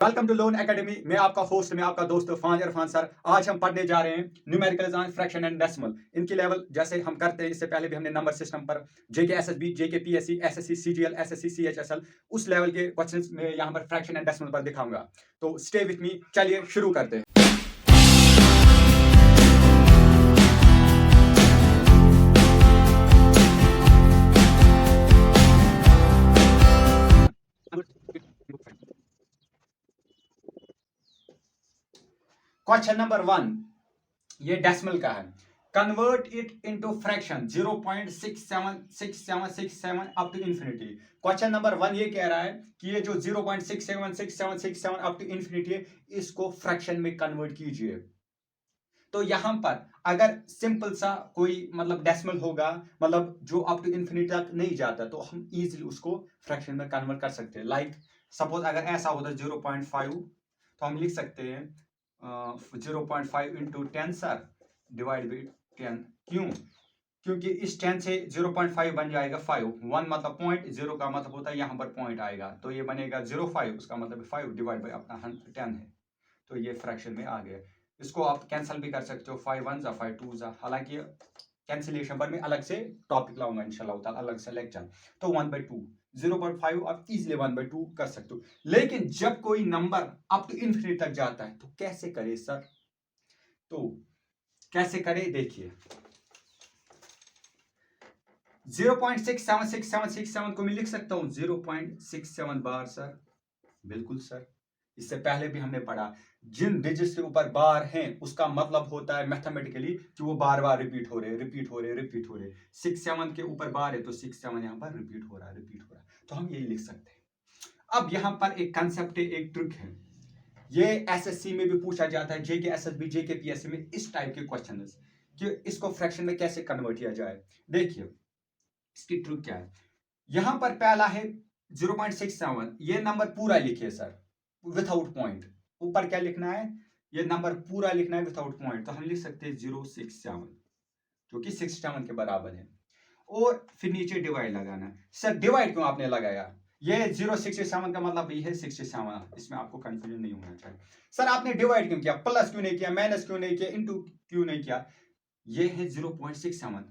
Welcome to loan academy. मैं आपका host, मैं आपका दोस्त फान इरफान सर। आज हम पढ़ने जा रहे हैं numericals on fraction and decimal. इनकी लेवल जैसे हम करते हैं, इससे पहले भी हमने नंबर सिस्टम पर JK SSB, JK PSC, SSC CGL, SSC CHSL उस लेवल के क्वेश्चंस में यहाँ पर फ्रैक्शन एंड डेसिमल पर दिखाऊंगा। तो स्टे विथ मी, चलिए शुरू करते हैं। क्वेश्चन नंबर 1 ये डेसिमल का है। Convert it into fraction 0.676767 up to infinity. Question number 1 ये कह रहा है कि ये जो 0.676767 अप टू इंफिनिटी है, इसको फ्रैक्शन में कन्वर्ट कीजिए। तो यहां पर अगर सिंपल सा कोई मतलब डेसिमल होगा, मतलब जो अप टू इंफिनिटी तक नहीं जाता, तो हम इजीली उसको फ्रैक्शन में कन्वर्ट कर सकते हैं। लाइक सपोज अगर ऐसा होता 0.5, तो हम लिख सकते हैं 0.5 इंटू 10 सर डिवाइड बाई 10। क्यों? क्योंकि इस 10 से 0.5 बन जाएगा 5। 1 मतलब पॉइंट, 0 का मतलब होता है यहाँ पर पॉइंट आएगा, तो ये बनेगा 0.5, उसका मतलब 5 डिवाइड बाई अपना 10 है। तो ये फ्रैक्शन में आ गया। इसको आप कैंसिल भी कर सकते हो, 5 1 जा 5 2 जा। हालांकि कैंसिलेशन पर मैं अलग से टॉपिक लाऊंगा इंशाल्लाह ताला, अलग से लेक्चर। तो 1/2 0.5 आप इजीली 1/2 कर सकते हो। लेकिन जब कोई नंबर अप टू इंफिनिटी तक जाता है तो कैसे करे सर? तो कैसे करे देखिए। 0.676767 को मैं लिख सकता हूं 0.67 बार सर। बिल्कुल सर, इससे पहले भी हमने पढ़ा जिन डिजिट्स के ऊपर बार हैं उसका मतलब होता है मैथमेटिकली कि वो बार बार रिपीट हो रहे रिपीट हो रहे रिपीट हो रहे। 6 7 के ऊपर बार है तो 6 7 यहाँ पर रिपीट हो रहा रिपीट हो रहा, तो हम यही लिख सकते हैं। अब यहाँ पर एक कंसेप्ट है, एक ट्रिक है, ये एसएससी में भी पूछा जाता है, जेके एसएसबी, जेके पीएससी में इस टाइप के क्वेश्चन कि इसको फ्रैक्शन में कैसे कन्वर्ट किया जाए। देखिए इसकी ट्रिक क्या है। यहां पर पहला है 0.67, ये नंबर पूरा लिखिए सर विथआउट पॉइंट। ऊपर क्या लिखना है? ये नंबर पूरा लिखना है विथआउट पॉइंट। तो हम लिख सकते हैं 067 जो कि 67 के बराबर है, और फिर नीचे डिवाइड लगाना है। सर डिवाइड क्यों आपने लगाया? ये 0.67 का मतलब ये है 67, इसमें आपको कंफ्यूजन नहीं होना चाहिए। सर आपने डिवाइड क्यों किया, प्लस क्यों नहीं किया, माइनस क्यों नहीं किया, इनटू क्यों नहीं किया? ये है 0.67,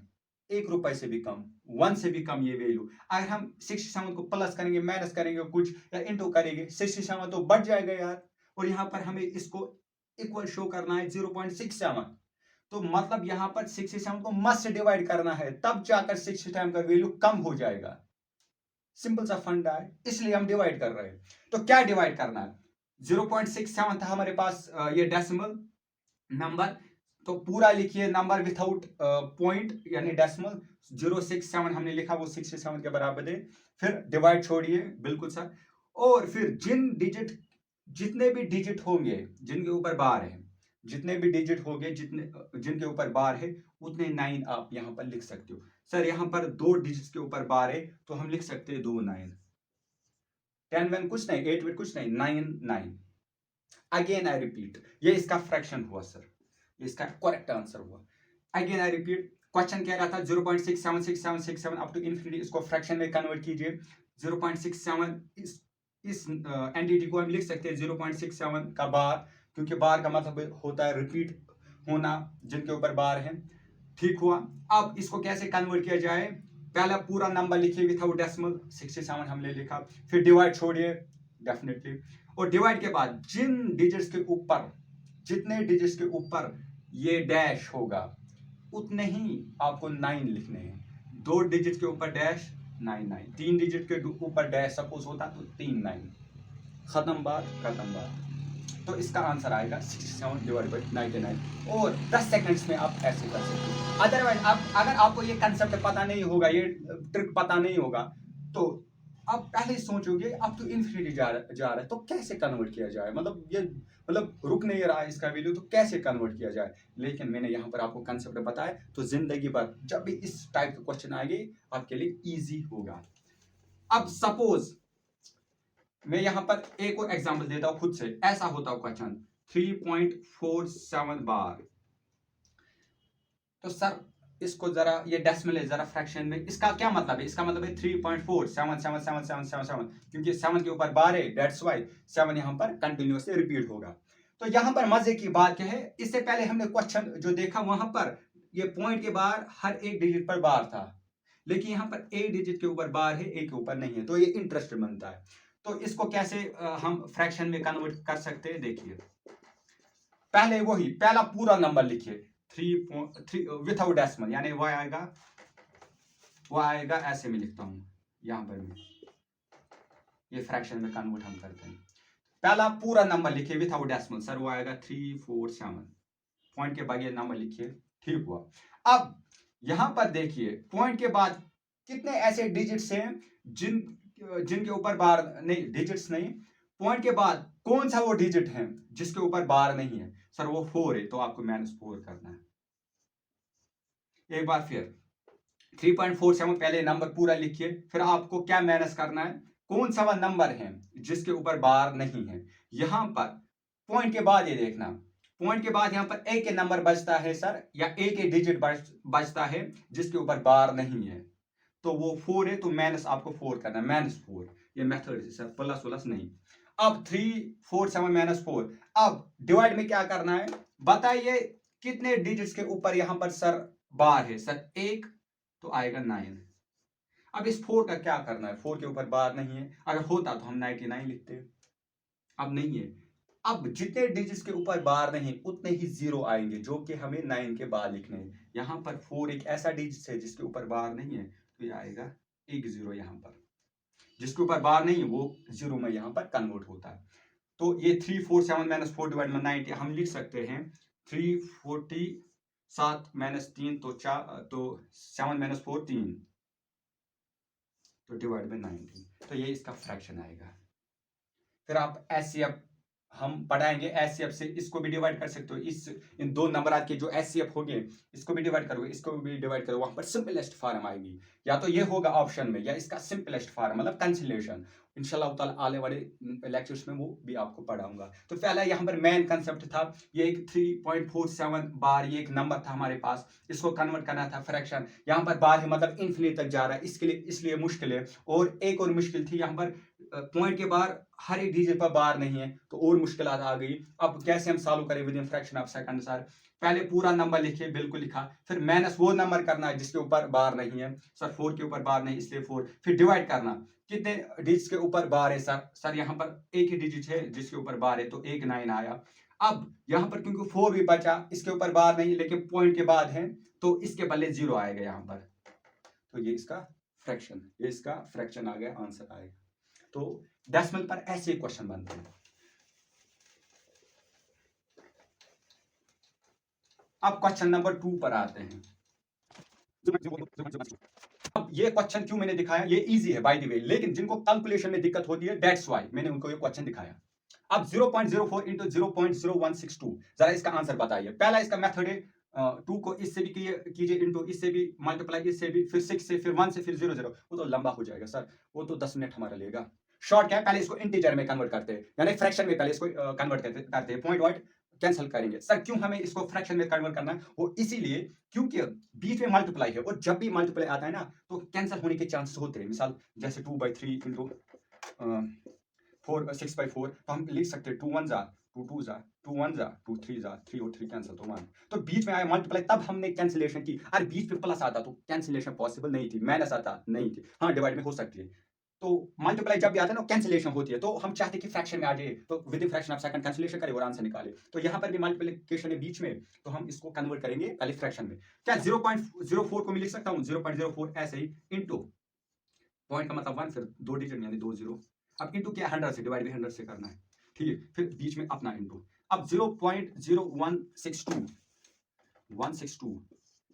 1 रुपए से भी कम, 1 से भी कम ये वैल्यू। अगर हम 67 को प्लस करेंगे, माइनस करेंगे कुछ या इनटू करेंगे, 67 तो बढ़ जाएगा यार। और यहां पर हमें इसको इक्वल शो करना है 0.67, तो मतलब यहां पर 67 को मस्ट से डिवाइड करना है, तब जाकर 67 का वैल्यू कम हो जाएगा। सिंपल सा फंडा है, इसलिए हम डिवाइड कर रहे हैं। तो क्या डिवाइड करना है? 0.67 था हमारे पास ये डेसिमल नंबर, तो पूरा लिखिए नंबर विथआउट पॉइंट यानी डेसिमल। 0.67 हमने लिखा, वो 67 के बराबर है। फिर डिवाइड छोड़िए, बिल्कुल सर। और फिर जितने भी डिजिट होंगे जिनके ऊपर बार है, जितने भी डिजिट होंगे जिनके ऊपर बार है, उतने 9 आप यहां पर लिख सकते हो। सर यहां पर 2 डिजिट्स के ऊपर बार है तो हम लिख सकते हैं 2 9। 10 1 कुछ नहीं, 8 8 कुछ नहीं, 9 9। अगेन आई रिपीट, ये इसका फ्रैक्शन हुआ सर, इसका करेक्ट आंसर हुआ। अगेन आई रिपीट, क्वेश्चन कह रहा था 0.676767 अप टू इंफिनिटी, इसको फ्रैक्शन में कन्वर्ट कीजिए। 0.67 इस एंटिटी को हम लिख सकते हैं 0.67 का बार, क्योंकि बार का मतलब होता है रिपीट होना जिनके ऊपर बार है। ठीक हुआ। अब इसको कैसे कन्वर्ट किया जाए? पहला पूरा नंबर लिखिए विथआउट डेसिमल, 67 हमने लिखा, फिर डिवाइड छोड़िए डेफिनेटली, और डिवाइड के बाद जितने डिजिट्स के ऊपर ये डैश होगा उतने ही आपको 9 लिखने हैं। 2 डिजिट के ऊपर डैश 9 9, 3 डिजिट के ऊपर डैश सपोज होता तो 3 9। खत्म बात, खत्म बात। तो इसका आंसर आएगा 67 डिवाइड बाई 99, और 10 सेकंड्स में आप ऐसे कर सकते हो। अदरवाइज अगर आपको ये कंसेप्ट पता नहीं होगा, ये ट्रिक पता नहीं होगा, तो आप पहले सोचोगे अप टू इंफिनिटी जा रहा है तो कैसे कन्वर्ट किया जाए, मतलब ये मतलब रुक नहीं रहा है इसका वैल्यू, तो कैसे कन्वर्ट किया जाए। लेकिन मैंने यहाँ पर आपको कंसेप्ट बताया, तो जिंदगी भर जब भी इस टाइप के क्वेश्चन आएंगे आपके लिए इजी होगा। अब सपोज मैं यहां पर एक और एग्जांपल देता हूं खुद से। ऐसा होता है क्वेश्चन 3.47 बार। तो सर इसको जरा, ये डेसिमल है, जरा फ्रैक्शन में इसका क्या मतलब है? इसका मतलब है 3.477777, क्योंकि 7 के ऊपर बार है, दैट्स व्हाई 7 यहाँ पर कंटिन्यूअसली रिपीट होगा। तो यहाँ पर मजे की बात क्या है, इससे पहले हमने क्वेश्चन जो देखा वहां पर ये पॉइंट के बाहर हर एक डिजिट पर बार था, लेकिन यहाँ पर एक डिजिट के ऊपर बार है, एक के ऊपर नहीं है, तो ये इंटरेस्ट बनता है। तो इसको कैसे हम फ्रैक्शन में कन्वर्ट कर सकते हैं, देखिए पहले वही पहला पूरा नंबर लिखिए 3 विथआउट डेसिमल, यानी वो आएगा ऐसे में लिखता हूं यहां पर भी, ये फ्रैक्शन में कन्वर्ट हम करते हैं। पहला पूरा नंबर लिखिए विथआउट डेसिमल, सर वो आएगा 347, पॉइंट के बगैर नंबर लिखिए, ठीक हुआ। अब यहां पर देखिए पॉइंट के बाद कितने ऐसे डिजिट्स हैं जिनके ऊपर बार नहीं, डिजिट्स नहीं, पॉइंट के बाद कौन सा वो डिजिट है जिसके ऊपर बार नहीं है? सर वो 4 है, तो आपको -4 करना है। एक बार फिर 3.47 पहले नंबर पूरा लिखिए, फिर आपको क्या माइनस करना है, कौन सा वह नंबर है जिसके ऊपर बार नहीं है। यहां पर पॉइंट के बाद ये देखना, पॉइंट के बाद यहां पर एक ही नंबर बचता है सर, या एक ही डिजिट बचता है जिसके ऊपर बार नहीं है, तो वो 4 है, तो माइनस आपको 4 करना है, -4। ये मेथड है सर, प्लस प्लस नहीं। अब 347 -4, अब डिवाइड में क्या करना है बताइए, कितने डिजिट्स के ऊपर यहां पर सर बार है? सर 1, तो आएगा 9। अब इस 4 का क्या करना है? 4 के ऊपर बार नहीं है, अगर होता तो हम 99 लिखते, अब नहीं है। अब जितने डिजिट्स के ऊपर बार नहीं उतने ही जीरो आएंगे, जो कि हमें 9 के बाद लिखने हैं। यहां पर 4 एक ऐसा डिजिट है जिसके ऊपर बार नहीं है, तो ये आएगा एक जीरो, यहां पर जिसके ऊपर बार नहीं है वो जीरो में यहां पर कन्वर्ट होता है। तो ये 347 -4 डिवाइड में 90 हम लिख सकते हैं 347 -3, तो 7 -4 3, तो डिवाइड में 90, तो ये इसका फ्रैक्शन आएगा। फिर आप एचसीएफ हम पढ़ाएंगे, एचसीएफ से इसको भी डिवाइड कर सकते हो, इन दो नंबर के जो एचसीएफ होंगे इसको भी डिवाइड करोगे, इसको भी डिवाइड करो, वहां पर सिंपलेस्ट फॉर्म आएगी, या तो ये होगा ऑप्शन में, या इसका सिंपलेस्ट फॉर्म मतलब कैंसिलेशन। इंशाल्लाह ताला आने वाले लेक्चर्स में वो भी आपको पढ़ाऊंगा। तो पहला यहाँ पर मेन कंसेप्ट था, ये एक 3.47 बार, ये एक नंबर था हमारे पास, इसको कन्वर्ट करना था फ्रैक्शन। यहाँ पर बार है मतलब इन्फिनिट तक जा रहा है, इसलिए मुश्किल है। और एक और मुश्किल थी, यहाँ पर पॉइंट के बाहर हर एक डिजिट पर बार नहीं है, तो और मुश्किल आ गई। अब कैसे हम सॉल्व करें with in fraction of second? Sir पहले पूरा नंबर लिखिए, बिल्कुल लिखा, फिर माइनस वो नंबर करना है जिसके ऊपर बार नहीं है। सर 4 के ऊपर बार नहीं, इसलिए 4, फिर डिवाइड करना, कितने डिजिट के ऊपर बार है? सर यहाँ पर एक ही डिजिट है जिसके ऊपर बार है, तो एक 9 आया। अब यहाँ पर क्योंकि 4 भी बचा, इसके ऊपर बार नहीं लेकिन पॉइंट के बाद है, तो इसके बदले 0 आएगा यहाँ पर, तो ये इसका फ्रैक्शन आ गया, आंसर आएगा। तो डेसिमल पर ऐसे क्वेश्चन बनते हैं। अब क्वेश्चन नंबर 2 पर आते हैं। अब ये क्वेश्चन क्यों मैंने दिखाया, ये इजी है बाय द वे, लेकिन जिनको कैलकुलेशन में दिक्कत होती है दैट्स व्हाई मैंने उनको ये क्वेश्चन दिखाया। अब 0.04 इंटू 0.0162, जरा इसका आंसर बताइए। पहला इसका मेथड है 2 को इससे भी कीजिए, इंटू इससे भी, मल्टीप्लाई इससे भी, फिर 6 से, फिर 1 से, फिर 0 0, वो तो लंबा हो जाएगा सर, वो तो 10 मिनट हमारा लेगा। शॉर्ट क्या है, पहले इसको इंटीजर में कन्वर्ट करते हैं, यानी फ्रैक्शन में पहले इसको कन्वर्ट करते हैं, पॉइंट वाइट कैंसिल करेंगे। सर क्यों हमें इसको फ्रैक्शन में कन्वर्ट करना है? वो इसीलिए क्योंकि बीच में मल्टीप्लाई है, और जब भी मल्टीप्लाई आता है ना तो कैंसिल होने के चांसेस होते हैं। मिसाल जैसे 2/3 इंटू 6/4, तो हम लिख सकते हैं 2 1 जा 2 2 जा 2 1 जा 2 3 जा 3 और 3 कैंसिल, तो 1। तो बीच में आया मल्टीप्लाई, तब हमने कैंसिलेशन की। अरे बीच में प्लस आता तो कैंसिलेशन पॉसिबल नहीं थी, माइनस आता नहीं थी, हाँ डिवाइड में हो सकती है। तो मल्टीप्लाई जब भी आता है ना कैंसिलेशन होती है, तो हम चाहते हैं कि फ्रैक्शन में आ जाए, तो with in fraction of second cancellation करें और आंसर निकाले। तो यहाँ पर भी मल्टीप्लिकेशन है बीच में, तो हम इसको कन्वर्ट करेंगे पहले फ्रैक्शन में। क्या 0.04 को मैं लिख सकता हूँ 0.04 ऐसे ही, इंटू पॉइंट का मतलब 1, फिर 2 डिजिट यानी 2 0। अब इंटू क्या 100 से, डिवाइड भी 100 से करना है, ठीक है, फिर बीच में अपना इंटू। अब 0.0162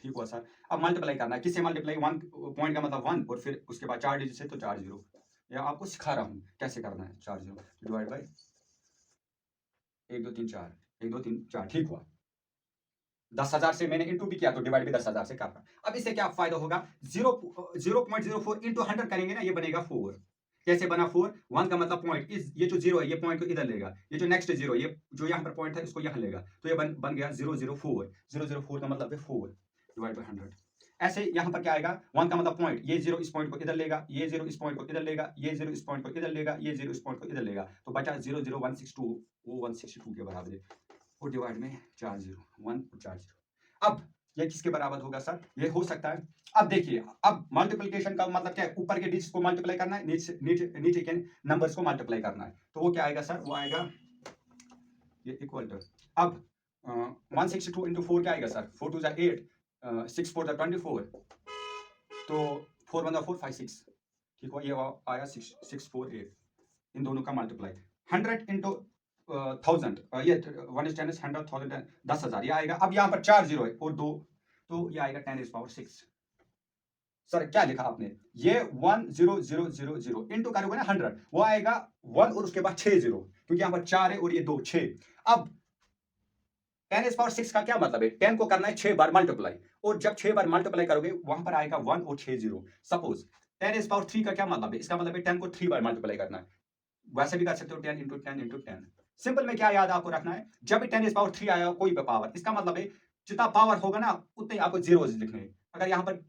ठीक हुआ सर। अब मल्टीप्लाई करना है, किससे मल्टीप्लाई? 1 पॉइंट का मतलब 1, और फिर उसके बाद 4 डिजिट से, तो 4 0, या आपको सिखा रहा हूं कैसे करना है। 4 0 डिवाइड बाई 1 2 3 4, 1 2 3 4, ठीक हुआ। 10,000 से मैंने इंटू भी किया, तो डिवाइड भी 10,000 से करना। अब इससे क्या फायदा होगा, 0.04 इंटू 100 करेंगे ना, ये बनेगा 4। कैसे बना 4? 1 का मतलब पॉइंट, ये जो 0 है ये पॉइंट को इधर लेगा, ये जो नेक्स्ट 0 ये जो यहाँ पर पॉइंट है इसको यहाँ लेगा, तो ये बन गया 004। 004 का मतलब है 4 डिवाइड बाई 100। ऐसे यहाँ पर क्या आएगा, 1 का मतलब पॉइंट, ये 0 इस पॉइंट को इधर लेगा, ये 0 इस पॉइंट को इधर लेगा, ये 0 इस पॉइंट को इधर लेगा, ये 0 इस पॉइंट को इधर लेगा, तो बचा 0 0 162, वो 162 के बराबर है, और डिवाइड में 4 0 1 और 4 0। अब ये किसके बराबर होगा सर, ये हो सकता है, अब देखिए, अब मल्टीप्लिकेशन का मतलब क्या है, ऊपर के डिजिट्स को मल्टीप्लाई करना है, नीचे के नंबर्स को मल्टीप्लाई करना है, तो वो क्या आएगा सर, वो आएगा ये इक्वल टू, अब 162 इंटू 4 क्या आएगा सर, 4 2 8, 6 4 24, तो 4 1 4 5 6, ठीक हो, ये आया 6 6 4 8, इन दोनों का मल्टीप्लाई, 100 इंटू 1000, ये 1 is 10 is 100, 1000 10,000, ये आएगा, अब यहाँ पर 4 जीरो है और 2, तो ये आएगा 10 is power 6। सर क्या लिखा आपने, ये 1 0 0 0 0 इंटू करोगे ना 100, वो आएगा 1 और उसके बाद 6 जीरो, क्योंकि यहाँ पर 4 है और ये 2 6। अब 10 is power 6 का क्या मतलब है, 10 को करना है 6 बार मल्टीप्लाई, और जब 6 बार मल्टीप्लाई करोगे वहां पर आएगा 1 और 6 जीरो। सपोज 10 is power 3 का क्या मतलब है, इसका मतलब है 10 को 3 बार मल्टीप्लाई करना है, वैसे भी कर सकते हो 10 इंटू 10 इंटू 10। सिंपल में क्या याद आपको रखना है, जब भी 10 is power 3 आया कोई भी पावर, इसका मतलब है जितना पावर होगा ना उतने आपको जीरोस लिखने हैं। अगर यहाँ पर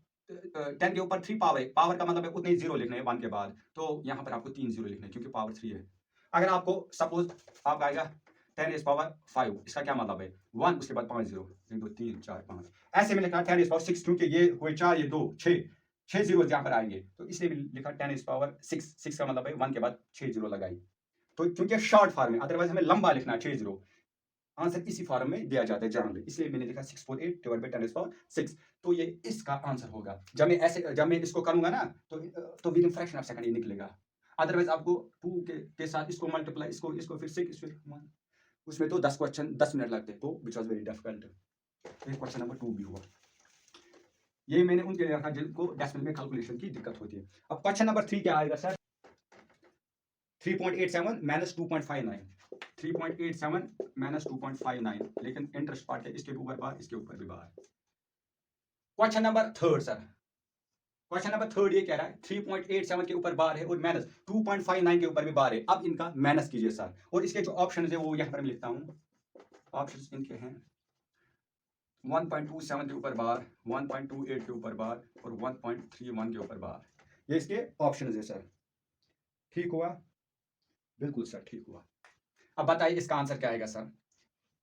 10 के ऊपर 3 पावर है, पावर का मतलब है उतने जीरो लिखने हैं 1 के बाद, तो यहाँ पर आपको 3 जीरो लिखने हैं क्योंकि पावर 3 है। अगर आपको सपोज आप आएगा 10 is power 5, इसका क्या मतलब है 1 उसके बाद 5 जीरो, 1 2 3 4 5, ऐसे में लिखा 10 is power 6, क्योंकि ये हुए 4 ये 2 6 जीरो यहाँ पर आएंगे, तो इसलिए भी लिखा 10 is power 6, 6 का मतलब है 1 के बाद 6 जीरो लगाई, तो क्योंकि शॉर्ट फॉर्म में, अदरवाइज हमें लंबा लिखना है 6 जीरो, आंसर इसी फॉर्म में दिया जाता है जनरली, इसलिए मैंने लिखा 648 डिवाइड बाय 10 is power 6, तो ये इसका आंसर होगा। जब मैं इसको करूंगा ना तो with in fraction of second ये निकलेगा, अदरवाइज आपको 2 के साथ इसको मल्टीप्लाई, इसको फिर 6 फिर 1, उसमें तो 10 क्वेश्चन 10 मिनट लगते हैं, तो which was very difficult. Question number 2 भी हुआ, ये मैंने उनके लिए रखा जिनको डेसिमल में कैलकुलेशन की दिक्कत होती है। अब क्वेश्चन नंबर 3 क्या आएगा सर, 3.87 माइनस 2.59, 3.87 माइनस 2.59, लेकिन इंटरेस्ट पार्ट है, इसके ऊपर बार इसके ऊपर भी बार। Question number 3 sir, question number 3 ये कह रहा है 3.87 के ऊपर बार है और माइनस 2.59 के ऊपर भी बार है, अब इनका माइनस कीजिए सर, और इसके जो ऑप्शन है वो यहाँ पर मैं लिखता हूँ, ऑप्शन इनके हैं 1.27 के ऊपर बार, 1.28 के ऊपर बार और 1.31 के ऊपर बार, ये इसके ऑप्शन है सर। ठीक हुआ, बिल्कुल सर ठीक हुआ। अब बताइए इसका आंसर क्या आएगा सर,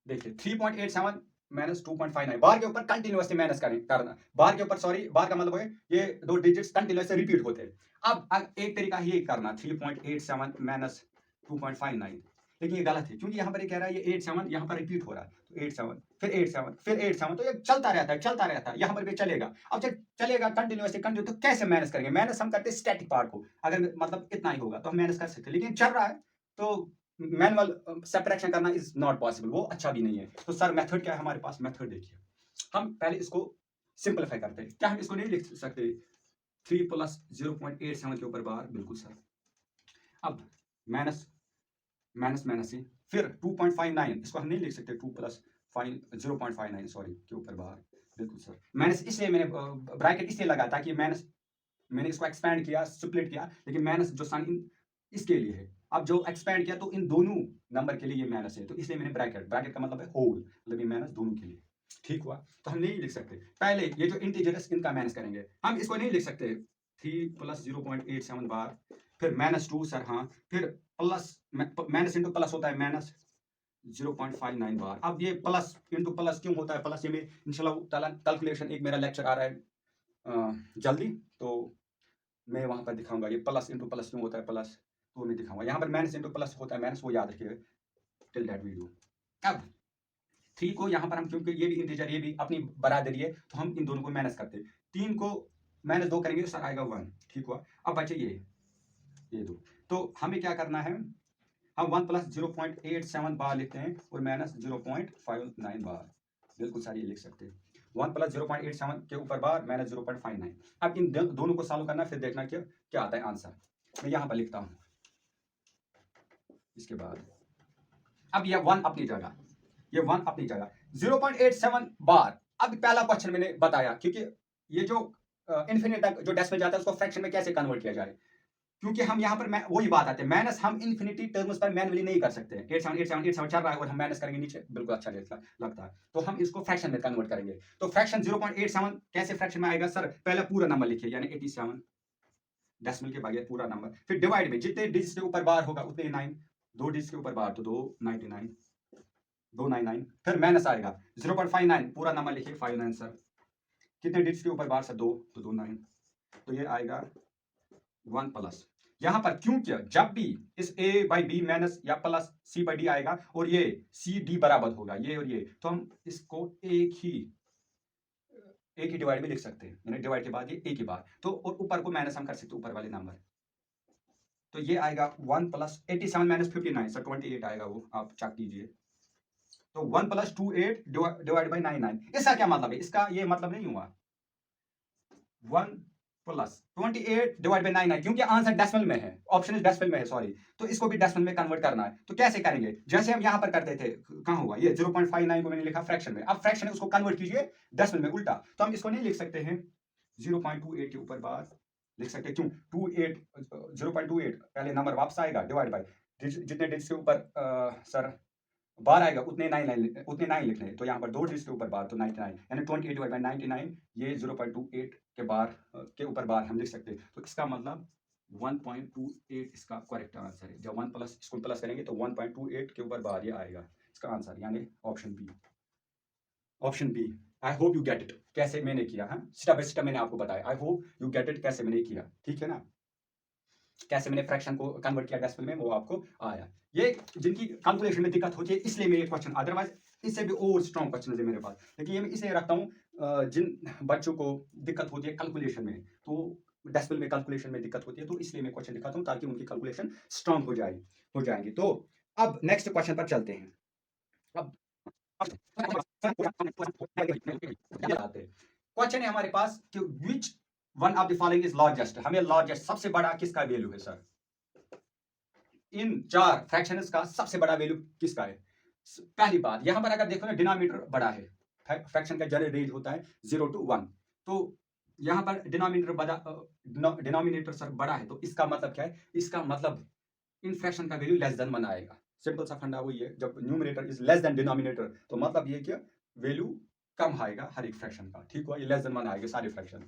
देखिए 3.87 माइनस 2.59, बार के ऊपर कंटिन्यूअसली माइनस करना, बार के ऊपर सॉरी, बार का मतलब है ये दो डिजिट्स कंटिन्यूअसली रिपीट होते हैं। अब एक तरीका ये करना 3.87 माइनस 2.59, लेकिन ये गलत है क्योंकि यहाँ पर ये कह रहा है ये 87 यहाँ पर रिपीट हो रहा है, तो 87 फिर 87 फिर 87, तो ये चलता रहता है, यहाँ पर भी चलेगा। अब जब चलेगा कंटिन्यूअसली तो कैसे मैनेज करेंगे, मैनेज हम करते हैं स्टैटिक पार्ट को, अगर मतलब इतना ही होगा तो हम मैनेज कर सकते हैं, लेकिन चल रहा है तो मैनुअल सब्ट्रैक्शन करना इज नॉट पॉसिबल, वो अच्छा भी नहीं है। तो सर मेथड क्या है हमारे पास, मेथड देखिए, हम पहले इसको सिंपलीफाई करते हैं। क्या हम इसको नहीं लिख सकते 3 प्लस 0.87 के ऊपर बार, बिल्कुल सर। अब माइनस माइनस माइनस ही, फिर 2.59, इसको हम नहीं लिख सकते 2 प्लस 0.59 सॉरी के ऊपर बार, बिल्कुल सर। माइनस इसलिए मैंने ब्रैकेट इसलिए लगा ताकि माइनस, मैंने इसको एक्सपैंड किया स्प्लिट किया, लेकिन माइनस जो साइन इसके लिए है, अब जो एक्सपैंड किया तो इन दोनों नंबर के लिए ये माइनस है, तो इसलिए मैंने ब्रैकेट का मतलब है होल, मतलब ये माइनस दोनों के लिए। ठीक हुआ, तो हम नहीं लिख सकते, पहले ये जो इंटीजर है इनका माइनस करेंगे, हम इसको नहीं लिख सकते 3 प्लस 0.87 बार, फिर माइनस 2 सर, हाँ, फिर प्लस माइनस इंटू प्लस होता है माइनस 0.59 बार। अब ये प्लस इंटू प्लस क्यों होता है, प्लस ये में इंशाल्लाह कैलकुलेशन एक मेरा लेक्चर आ रहा है जल्दी, तो मैं वहां पर दिखाऊंगा ये प्लस इंटू प्लस क्यों होता है, प्लस तो मैं दिखाऊंगा। यहाँ पर माइनस इंटू प्लस होता है माइनस, वो याद रखिएगा टिल दैट वीडियो। अब 3 को यहाँ पर हम, क्योंकि ये भी इंटीजर ये भी अपनी बराबरी है, तो हम इन दोनों को माइनस करते हैं, 3 को माइनस 2 करेंगे तो सर आएगा 1। ठीक हुआ, अब बचे ये 2, तो हमें क्या करना है, हम 1 प्लस 0.87 बार लिखते हैं और माइनस 0.59 बार, बिल्कुल सारी लिख सकते हैं। 1 प्लस 0.87 के ऊपर बार माइनस 0.59। अब इन दोनों को सॉल्व करना, फिर देखना क्या आता है आंसर। मैं यहाँ पर लिखता हूँ, इसके बाद अब ये 1 अपनी जगह, ये 1 अपनी जगह, 0.87 बार। अब पहला क्वेश्चन मैंने बताया, क्योंकि ये जो इन्फिनिट तक जो डेसिमल जाता है उसको फ्रैक्शन में कैसे कन्वर्ट किया जाए, क्योंकि हम यहाँ पर वही बात आती है, माइनस हम इन्फिनिटी टर्म्स पर मैनुअली नहीं कर सकते हैं। 878787 चल रहा है और हम माइनस करेंगे नीचे, बिल्कुल अच्छा लगता है। तो हम इसको फ्रैक्शन में कन्वर्ट करेंगे। तो फ्रैक्शन 0.87 कैसे फ्रैक्शन में आएगा सर? पहले पूरा नंबर लिखिए, यानी 87 डेसिमल के बगैर पूरा नंबर, फिर डिवाइड में जितने डिजिट के ऊपर बार होगा उतने 9, 2 डिजिट के ऊपर बार तो 299, 299, फिर माइनस आएगा 0.59 पूरा नंबर लिखिए 59 सर, कितने डिजिट के ऊपर बार सर? 2, तो 29, तो ये आएगा 1 प्लस। यहां पर क्यों किया? जब भी इस a बाई बी माइनस या प्लस c बाई डी आएगा और ये c d बराबर होगा ये और ये, तो हम इसको एक ही डिवाइड में लिख सकते हैं, यानी डिवाइड के बाद ये एक ही बार, तो और ऊपर को माइनस हम कर सकते हैं ऊपर वाले नंबर, तो ये आएगा 1 प्लस 87 माइनस 59 सर 28 आएगा, वो आप चेक कीजिए। तो 1 प्लस 28 डिवाइड बाई 99, इसका क्या मतलब है? इसका ये मतलब नहीं हुआ 1 प्लस 28 डिवाइड बाई 99, क्योंकि आंसर डेसिमल में है, ऑप्शन इज डेसिमल में है, सॉरी, तो इसको भी डेसिमल में कन्वर्ट करना है। तो कैसे करेंगे? जैसे हम यहां पर करते थे, कहां हुआ ये 0.59 को मैंने लिखा फ्रैक्शन में, अब फ्रैक्शन है उसको कन्वर्ट कीजिए डेसिमल में उल्टा, तो हम इसको नहीं लिख सकते हैं 0.28 के ऊपर बार लिख सकते हैं, क्यों? 0.28 पहले नंबर वापस आएगा डिवाइड बाई जितने डिजिट के ऊपर सर बार आएगा उतने 9 लिखने, तो यहाँ पर 2 डिजिट के ऊपर बार तो 99, यानी 28 डिवाइड बाई 99, ये 0.28 के बार के ऊपर बार हम लिख सकते हैं। तो इसका मतलब 1.28 इसका करेक्ट आंसर है। जब 1 प्लस इसको प्लस करेंगे तो 1.28 के ऊपर बार ये आएगा इसका आंसर, यानी option B. Option B, I hope you get it, कैसे मैंने किया है, स्टेप बाय स्टेप मैंने आपको बताया, आई होप यू गेट इट कैसे मैंने किया, ठीक है ना? कैसे मैंने फ्रैक्शन को कन्वर्ट किया डेसिमल में, वो आपको आया। ये जिनकी कैलकुलेशन में दिक्कत होती है इसलिए मेरे क्वेश्चन, अदरवाइज इससे भी और स्ट्रॉन्ग क्वेश्चन है मेरे पास, लेकिन ये मैं इसलिए रखता हूँ जिन बच्चों को दिक्कत होती है कैलकुलेशन में, तो डेसिमल में कैलकुलेशन में दिक्कत होती है, तो इसलिए मैं क्वेश्चन दिखाता हूँ ताकि उनकी कैलकुलेशन स्ट्रॉन्ग हो जाएंगी। तो अब नेक्स्ट क्वेश्चन पर चलते हैं। अब क्वेश्चन है हमारे पास कि which one of the following is largest, हमें लार्जेस्ट सबसे बड़ा किसका वैल्यू है सर? इन 4 फ्रैक्शंस का सबसे बड़ा वैल्यू किसका है? पहली बात यहां पर अगर देखो ना, डिनोमिनेटर बड़ा है, फ्रैक्शन का जनरल रेंज होता है 0 to 1, तो यहां पर डिनोमिनेटर सर बड़ा है, तो इसका मतलब क्या है? इसका मतलब इन फ्रैक्शन का वैल्यू लेस देन 1 आएगा। सिंपल सा फंडा वही है, जब numerator is less than denominator तो मतलब ये कि वैल्यू कम आएगा हर एक फ्रैक्शन का, ठीक हुआ, ये लेस देन 1 आएगा सारे फ्रैक्शन।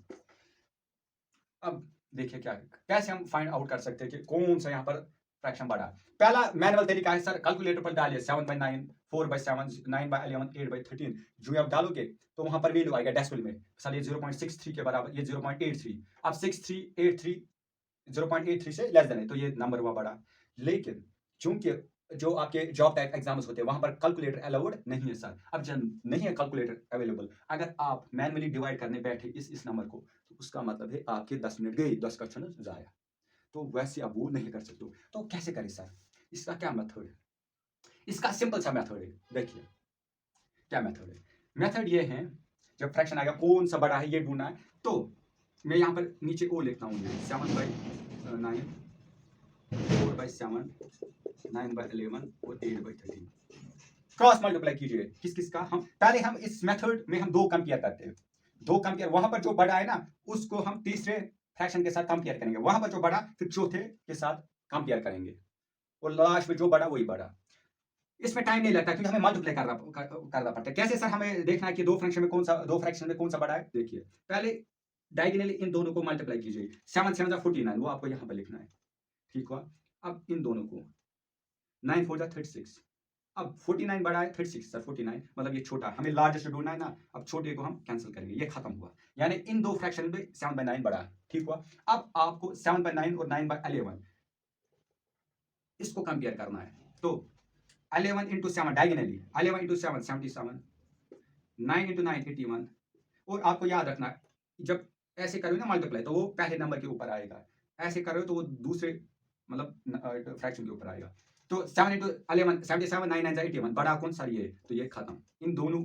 अब देखिए क्या कैसे हम फाइंड आउट कर सकते हैं कि कौन सा यहाँ पर फ्रैक्शन बड़ा। पहला मैनुअल तरीका है सर, कैलकुलेटर पर डालिए 7/9, 4/7, 9/11, 8/13, जो आप डालोगे तो वहां पर वैल्यू आएगा डेसिमल में, सर ये 0.63 के बराबर, ये 0.83, अब 6383 0.83 से लेस देन है, तो ये नंबर हुआ बड़ा। लेकिन चूंकि जो आपके जॉब टाइप एग्जाम्स होते हैं वहां पर कैलकुलेटर अलाउड नहीं है सर, अब जब नहीं है कैलकुलेटर अवेलेबल, अगर आप मैनुअली डिवाइड करने बैठे इस नंबर को, तो उसका मतलब है आपके 10 मिनट गए, 10 क्वेश्चन जाया, तो वैसे आप वो नहीं कर सकते। तो कैसे करें सर? इसका क्या मेथड है? इसका सिंपल सा मेथड है, देखिए क्या मेथड है। मेथड ये है, जब फ्रैक्शन आएगा कौन सा बड़ा है ये ढूंढना है, तो मैं यहाँ पर नीचे ओ लिखता हूँ 7/9, 4/7, 9/11 और 8/13, क्रॉस मल्टीप्लाई कीजिए किस किस का। हम इस मेथड में हम 2 कंपेयर करते हैं, 2 कंपेयर, वहां पर जो बड़ा है ना उसको हम तीसरे फ्रैक्शन के साथ कंपेयर करेंगे, वहां पर जो बड़ा फिर चौथे के साथ कंपेयर करेंगे, और लास्ट में जो बड़ा वही बड़ा। इसमें टाइम नहीं लगता क्योंकि हमें मल्टीप्लाई करना पड़ता है। कैसे सर? हमें देखना है कि 2 फ्रैक्शन में कौन सा बड़ा है। देखिए पहले डायगोनली इन दोनों को मल्टीप्लाई कीजिए, 7 7 49, वो आपको यहाँ पर लिखना है, ठीक हुआ। अब इन दोनों को 9 4 36, अब 49 बड़ा है 36 सर, 49 मतलब ये छोटा, हमें लार्जेस्ट ढूंढना है ना, अब छोटे को हम कैंसिल करेंगे, ये खत्म हुआ, यानी इन 2 फ्रैक्शन में 7/9 बड़ा है, ठीक हुआ। अब आपको 7/9 और 9/11 इसको कंपेयर करना है, तो 11 into 7 डायगोनली, 11 into 7 77, 9 into 9 81, और आपको याद रखना है जब ऐसे करो ना मल्टीप्लाई तो वो पहले नंबर के ऊपर आएगा, ऐसे करो तो वो दूसरे मतलब फ्रैक्शन के ऊपर आएगा। तो 7 into 11 77, 9 9 81, बड़ा कौन सा? ये, तो ये खत्म, इन दोनों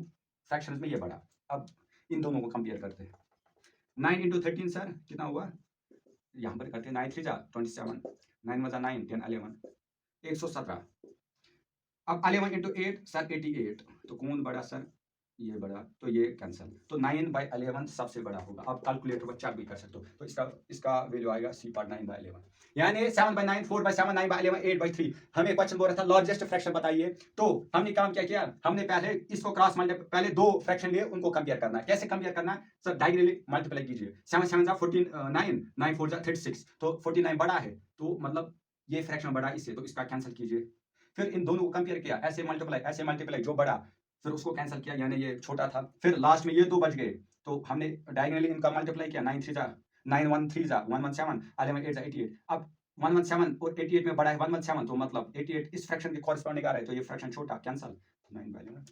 फ्रैक्शंस में ये बड़ा। अब इन दोनों को कंपेयर करते हैं, 9 into 13 सर कितना हुआ, यहाँ पर करते हैं 9 3 27, 9 1 9 10 11, 117। अब 11 into 8 सर 88, तो कौन बड़ा सर? ये बड़ा, तो ये कैंसिल, तो 9/11 सबसे बड़ा होगा। आप कैलकुलेटर पर चेक भी कर सकते हो, तो इसका वैल्यू आएगा सी पार्ट 9/11, यानी 7/9, 4/7, 9/11, 8/3। हमें क्वेश्चन बोल रहा था लार्जेस्ट फ्रैक्शन बताइए, तो हमने काम क्या किया, हमने पहले इसको क्रॉस मल्टीप्लाई, पहले दो फ्रैक्शन लिए, उनको कंपेयर करना है। कैसे कंपेयर करना है सर, डायगोनली मल्टीप्लाई कीजिए। 7 7 जा 14, 9 9 4 जा 36, तो 49 बड़ा है, तो मतलब ये फ्रैक्शन बड़ा इससे, तो इसका कैंसिल कीजिए। फिर इन दोनों को कंपेयर किया, ऐसे मल्टीप्लाई, जो बड़ा, फिर उसको कैंसिल किया, यानी ये छोटा था। फिर लास्ट में ये दो बच गए, तो हमने डायगोनली इनका मल्टीप्लाई किया, 9 3 जा 9 1 3 जा 117, 11 8 जा 88। अब 117 और 88 में बड़ा है 117, तो मतलब 88 इस फ्रैक्शन के कॉरेस्पॉन्डिंग आ रहा है, तो ये फ्रैक्शन छोटा, कैंसिल, 9/11 बड़ा।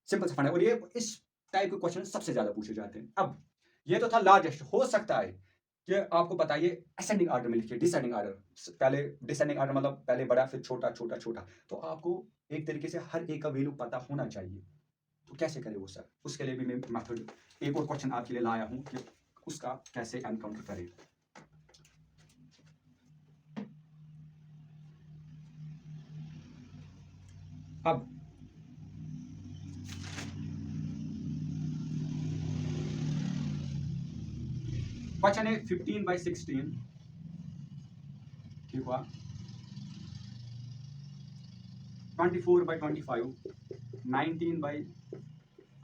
सिंपल सा फंडा, और ये इस टाइप के क्वेश्चन सबसे ज्यादा पूछे जाते हैं। अब ये तो था लार्जेस्ट, हो सकता है कि आपको बताइए असेंडिंग ऑर्डर में लिखिए, डिसेंडिंग ऑर्डर, पहले डिसेंडिंग ऑर्डर मतलब पहले बड़ा फिर छोटा, छोटा छोटा, तो आपको एक तरीके से हर एक का वैल्यू पता होना चाहिए। तो कैसे करें वो सर, उसके लिए भी मैं मेथड, एक और क्वेश्चन आपके लिए लाया हूं कि उसका कैसे एनकाउंटर करें। अब क्वेश्चन है 15/16, ठीक हुआ, 24/25, 19/20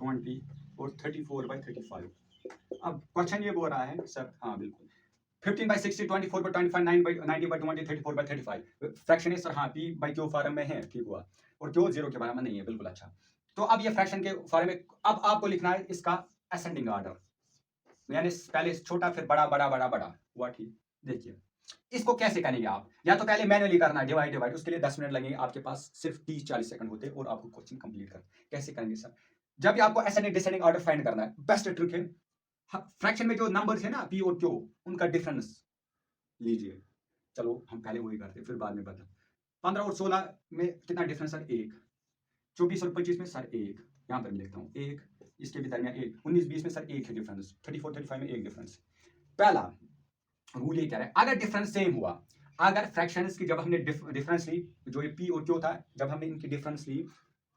और 34/35। अब क्वेश्चन ये बोल रहा है सर, हाँ बिल्कुल, 15/60, 24/25, 90/20, 34/35 फ्रैक्शन है सर, हाँ पी बाई क्यू फॉर्म में है, ठीक हुआ, और क्यू जीरो के बारे में नहीं है, बिल्कुल अच्छा। तो अब ये फ्रैक्शन के फॉर्म में, अब आपको लिखना है इसका असेंडिंग ऑर्डर, यानी पहले छोटा फिर बड़ा, बड़ा बड़ा बड़ा हुआ, ठीक। देखिए इसको कैसे करेंगे आप, या तो पहले मैनुअली करना है, डिवाइड डिवाइड, उसके लिए 10 मिनट लगेंगे, आपके पास सिर्फ 30-40 सेकंड होते हैं और आपको क्वेश्चन कंप्लीट कर। कैसे करेंगे सर, जब भी आपको असेंडिंग डिसेंडिंग ऑर्डर फाइंड करना है, बेस्ट ट्रिक है, फ्रैक्शन में जो नंबर्स है ना पी और क्यू, उनका डिफरेंस लीजिए। चलो हम पहले वही करते फिर बाद में बदल। 15 और 16 में कितना डिफरेंस सर, 1। 24 और 25 में सर 1, यहाँ पर लिखता हूँ 1, इसके भी दरमियान 1। 19-20 में सर 1 है डिफरेंस। 34-35 में 1 डिफरेंस। पहला रूल ये कह रहा है, अगर डिफरेंस सेम हुआ, अगर फ्रैक्शंस की जब हमने डिफरेंस ली, जो ये पी और क्यू था, जब हमने इनकी डिफरेंस ली,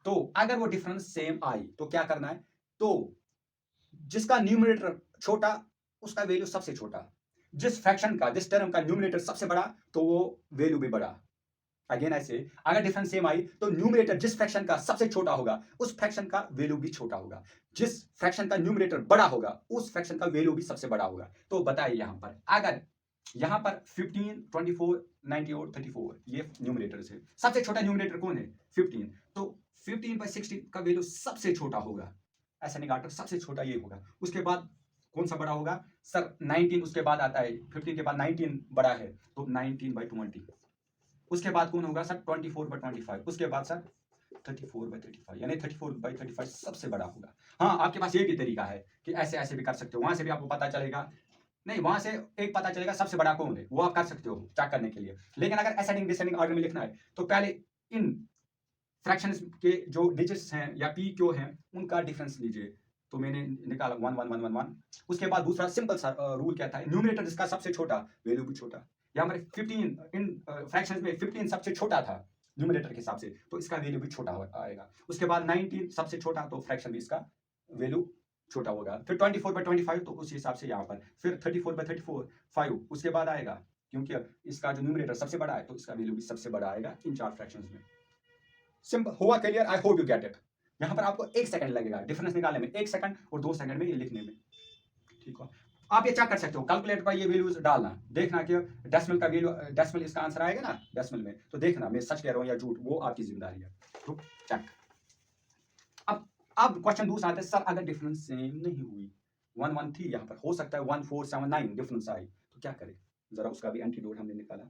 तो अगर वो डिफरेंस सेम आई तो क्या करना है, तो जिसका न्यूमरेटर छोटा उसका वैल्यू सबसे छोटा, जिस फ्रैक्शन का, जिस टर्म का न्यूमरेटर सबसे बड़ा, तो वो वैल्यू भी बड़ा। अगेन ऐसे, अगर डिफरेंस सेम आई तो न्यूमरेटर जिस फ्रैक्शन का सबसे छोटा होगा उस फ्रैक्शन का वैल्यू भी छोटा होगा, जिस फ्रैक्शन का न्यूमरेटर बड़ा होगा उस फ्रैक्शन का वैल्यू भी सबसे बड़ा होगा। तो बताइए यहां पर, अगर यहां पर 15, 24, 90 और 34 ये न्यूमरेटर है, सबसे छोटा न्यूमरेटर कौन है, 15, तो 15/16 का वैल्यू सबसे छोटा होगा, ऐसा निकालकर सबसे छोटा ये होगा। उसके बाद कौन सा बड़ा होगा सर, 19 उसके बाद आता है, 15 के बाद 19 बड़ा है, तो 19/20। उसके बाद कौन होगा सर, 24/25। उसके बाद सर 34/35, यानी 34/35 सबसे बड़ा होगा। हाँ आपके पास ये भी तरीका है कि ऐसे ऐसे भी कर सकते हो, वहां से भी आपको पता चलेगा, नहीं वहां से एक पता चलेगा सबसे बड़ा कौन है, वो आप कर सकते हो चेक करने के लिए। लेकिन अगर असेंडिंग डिसेंडिंग ऑर्डर में लिखना है तो पहले इन फ्रैक्शंस के जो डिजिट्स हैं या पी क्यू हैं उनका डिफरेंस लीजिए, तो मैंने निकाला 1 1 1 1 1। उसके बाद दूसरा सिंपल सा रूल क्या था, न्यूमरेटर जिसका सबसे छोटा वैल्यू भी छोटा, या हमारे 15 इन फ्रैक्शंस में 15 सबसे छोटा था न्यूमरेटर के हिसाब से, तो इसका वैल्यू भी छोटा आएगा। उसके बाद 19 सबसे छोटा, तो फ्रैक्शन भी इसका वैल्यू छोटा होगा। फिर 24/25, तो उस हिसाब से यहाँ पर फिर 34/34 5 उसके बाद आएगा, क्योंकि इसका जो न्यूमरेटर सबसे बड़ा है तो इसका वैल्यू भी सबसे बड़ा आएगा इन चार फ्रैक्शंस में। सिंपल हुआ clear, I hope you get it. यहां पर आपको 1 सेकंड लगेगा डिफरेंस निकालने में, 1 सेकंड और 2 सेकंड में ये लिखने में, ठीक है। आप ये चेक कर सकते हो, कैलकुलेटर पर ये वैल्यूज डालना, देखना कि डेसिमल का वैल्यू, डेसिमल इसका आंसर आएगा ना डेसिमल में, तो देखना मैं सच कह रहा हूं या झूठ, वो आपकी जिम्मेदारी है। तो चेक। अब क्वेश्चन दूसरा आता है, सर अगर डिफरेंस सेम नहीं हुई, 113 यहां पर, हो सकता है 1479 डिफरेंस आए, तो क्या करें, जरा उसका भी एंटीडोट हमने निकाला।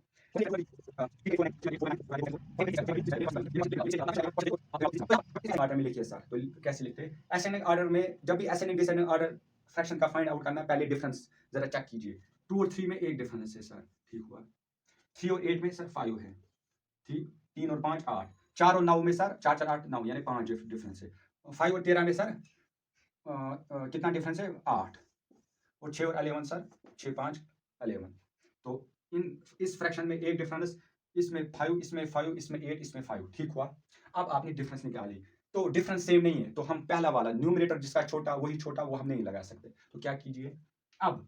ऑर्डर में लिखिए सर, तो कैसे लिखते हैं असेंडिंग ऑर्डर में, जब भी असेंडिंग डिसेंडिंग ऑर्डर फ्रैक्शन का फाइंड आउट करना है, पहले डिफरेंस जरा चेक कीजिए। 2 और 3 में एक डिफरेंस है सर, ठीक हुआ। 3 और 8 में सर 5 है, ठीक। 3 और 5 8, 4 और 9 में सर 4 4 8 9, यानी 5 डिफरेंस है। 5 और 13 में सर कितना डिफरेंस है, 8। और 6 और 11 सर 6 5 11। तो इन इस फ्रैक्शन में एक डिफरेंस, इसमें 5, इसमें 5, इसमें 8, इसमें 5, ठीक हुआ। अब आपने डिफरेंस निकाली, तो डिफरेंस सेम नहीं है, तो हम पहला वाला न्यूमरेटर जिसका छोटा वही छोटा वो हम नहीं लगा सकते। तो क्या कीजिए, अब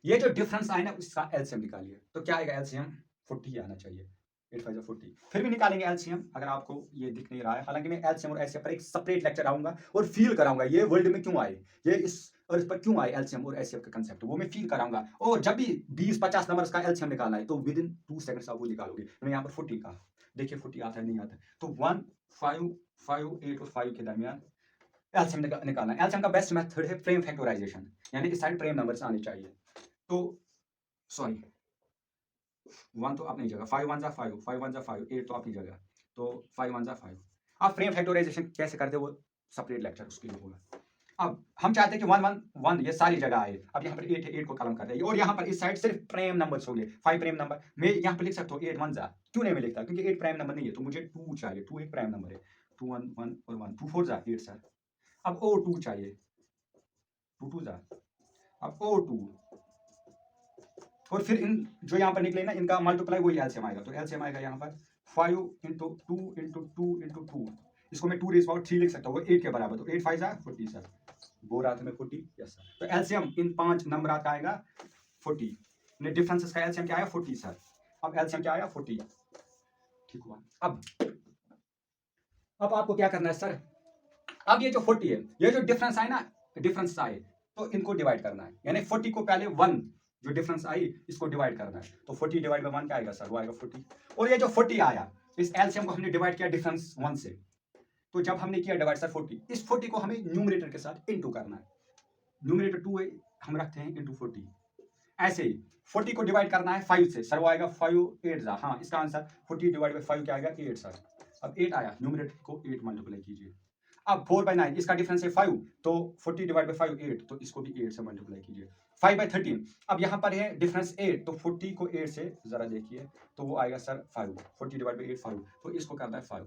ये जो डिफरेंस आए ना उसका एलसीएम निकालिए। तो क्या आएगा एलसीएम 40 आना चाहिए, 8 5 40। फिर भी निकालेंगे एलसीएम, अगर आपको ये दिख नहीं रहा है। हालांकि मैं एलसीएम और एचसीएफ पर एक सेपरेट लेक्चर आऊंगा और फील कराऊंगा ये वर्ल्ड में क्यों आए, ये इस अर्थ पर क्यों आए एलसीएम और एचसीएफ का कंसेप्ट, वो मैं फील कराऊंगा। और जब भी 20-50 नंबर का एलसीएम निकालना है तो विद इन 2 सेकंड्स आप वो निकालोगे। मैंने यहाँ पर 40 का देखिए 40 आता है नहीं आता है। तो 1 5 5 8 और 5 के दरमियान एलसीएम निकालना है। एलसीएम का बेस्ट मेथड है फ्रेम फैक्टराइजेशन, यानी इस साइड प्रेम नंबर्स आने चाहिए। तो सॉरी 1 तो अपनी जगह, 5 1 जा 5 5 1 जा 5 8 तो अपनी जगह, तो 5 1 जा 5। आप फ्रेम फैक्टराइजेशन कैसे करते हो वो सेपरेट लेक्चर उसके लिए होगा। अब हम चाहते हैं कि 1 1 1 ये सारी जगह आए। अब यहाँ पर 8 है, 8 को कलम कर दें और यहाँ पर इस साइड सिर्फ प्रेम नंबर्स हो गए, 5 प्रेम नंबर। मैं यहाँ पर लिख सकता हूँ 8 1 जा, क्यों नहीं मैं लिखता, क्योंकि 8 प्राइम नंबर नहीं है, तो मुझे 2 चाहिए। 2 एक प्राइम नंबर है, 2 1 1 और 1 2 4 जा 8 सर। अब ओ 2 चाहिए, 2 2 जा, अब ओ 2 और फिर इन जो यहाँ पर निकले ना इनका मल्टीप्लाई वही एलसीएम आएगा। तो एलसीएम आएगा यहाँ पर 5 इंटू 2 इंटू 2 इंटू 2, इसको मैं 2 रेज़ पावर 3 लिख सकता हूँ, वो 8 के बराबर। तो 8 5 जा 40 सर, बोल रहा था मैं 40, यस सर। तो एलसीएम इन 5 नंबर का आएगा 40, डिफरेंसेस का एलसीएम क्या आया 40 सर। अब एलसीएम क्या आया 40, ठीक हुआ। अब आपको क्या करना है सर, अब ये जो 40 है, ये जो डिफरेंस आए ना, डिफरेंस आए तो इनको डिवाइड करना है, यानी 40 को पहले 1 जो डिफरेंस आई इसको डिवाइड करना है। तो 40 डिवाइड बाय 1 क्या आएगा सर, वो आएगा 40। और ये जो 40 आया इस एलसीएम को हमने डिवाइड किया डिफरेंस 1 से। तो जब हमने किया डिवाइड सर 40, इस 40 को हमें न्यूमरेटर के साथ इनटू करना है। न्यूमरेटर 2 है हम रखते हैं इनटू 40। ऐसे ही 40 को डिवाइड करना है 5 से, सर वो आएगा 5 8 जा, हाँ इसका आंसर 40 डिवाइड बाय 5 क्या आएगा 8 सर। अब 8 आया, न्यूमरेटर को 8 मल्टीप्लाई कीजिए। अब 4/9 इसका डिफरेंस है 5, तो 40 डिवाइड बाय 5 8, तो इसको भी 8 से मल्टीप्लाई कीजिए। 5/13, अब यहाँ पर है डिफरेंस 8, तो 40 को 8 से जरा देखिए तो वो आएगा सर 5, 40 डिवाइड बाय 8 5, तो इसको करना है 5।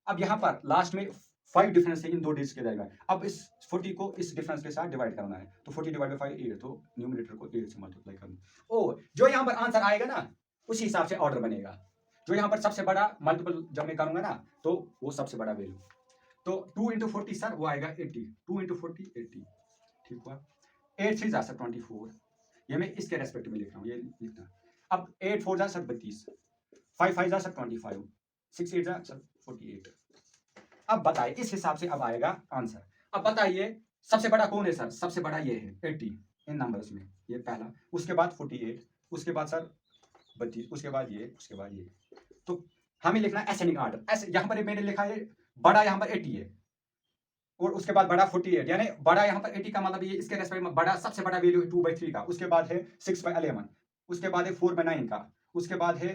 अब यहाँ पर लास्ट में 5 डिफरेंस है इन दो डिजिट के दरमियान। अब इस 40 को इस डिफरेंस के साथ डिवाइड करना है, तो 40 डिवाइड बाय 5 8, तो न्यूमरेटर को 8 से मल्टीप्लाई करना। ओ जो यहाँ पर आंसर आएगा ना उसी हिसाब से ऑर्डर बनेगा। जो यहाँ पर सबसे बड़ा मल्टीपल जब मैं करूंगा ना तो वो सबसे बड़ा वैल्यू। तो 2 इंटू 40 सर वो आएगा 80, 2 इंटू 40 80, ठीक हुआ। 8 3 जा सर 24, ये मैं इसके रेस्पेक्ट में लिख रहा हूँ, ये लिखना। अब 8 4 जा सर 32, 5 5 जा सर 25, 6 8 जा सर 48। अब बताइए इस हिसाब से अब आएगा आंसर। अब बताइए सबसे बड़ा कौन है सर, सबसे बड़ा ये है 80 इन नंबर्स में, ये पहला, उसके बाद 48, उसके बाद सर 32, उसके बाद ये, उसके बाद ये। तो हमें लिखना है एसेंडिंग ऑर्डर। ऐसे यहाँ पर मैंने लिखा है बड़ा यहाँ पर 80 है और उसके बाद बड़ा 48, यानी बड़ा यहाँ पर 80 का मतलब ये इसके रेस्पेक्ट में बड़ा सबसे बड़ा वैल्यू है 2/3 का, उसके बाद है 6/11, उसके बाद है 4/9 का, उसके बाद है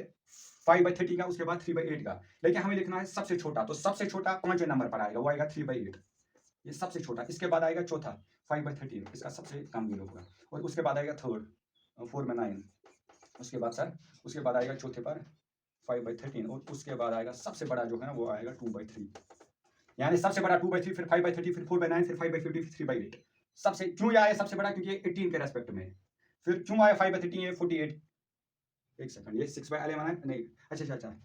5/30 का, उसके बाद 3/8 का। लेकिन हमें लिखना है सबसे छोटा, तो सबसे छोटा 5वें नंबर पर आएगा, वो आएगा 3/8, ये सबसे छोटा। इसके बाद आएगा चौथा 5/13, इसका सबसे कम वैल्यू होगा। और उसके बाद आएगा थर्ड 4/9, उसके बाद सर उसके बाद आएगा चौथे पर 5/13, और उसके बाद आएगा सबसे बड़ा जो है ना वो आएगा 2/3, यानी सबसे बड़ा 2/3, फिर 5/30, फिर 4/9, फिर 5/50, फिर 3/8। सबसे क्यों ये आया सबसे बड़ा, क्योंकि 18 के रेस्पेक्ट में। फिर क्यों आया 5/13, ये 48, एक सेकंड, ये 6/11 है नहीं, अच्छा अच्छा अच्छा